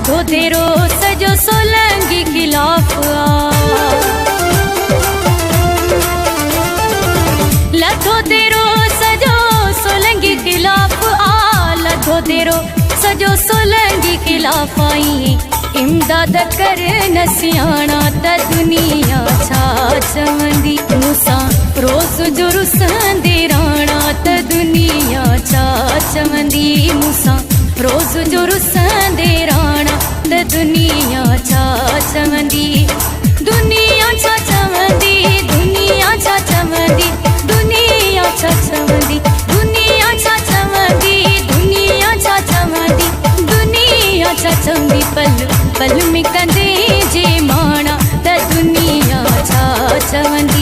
लथो तेरो सजो सोलंगी खिलाफ लथो तेरो सजो सोलंगी खिलाफ लथो तेरो सजो सोलंगी खिलाफ आई इमदाद कर न सियाणा त दुनिया छा चवंदी मूंसां रोज़ जो रुसंदे राणा त दुनिया छा चवंदी मूंसां रोज़ जो रुसंदे राणा त दुनिया छा चवंदी दुनिया छा चवंदी दुनिया छा चवंदी दुनिया छा चवंदी दुनिया छा चवंदी दुनिया छा चवंदी दुनिया छा चवंदी पल पल में कंदे जे माणा त दुनिया छा चवंदी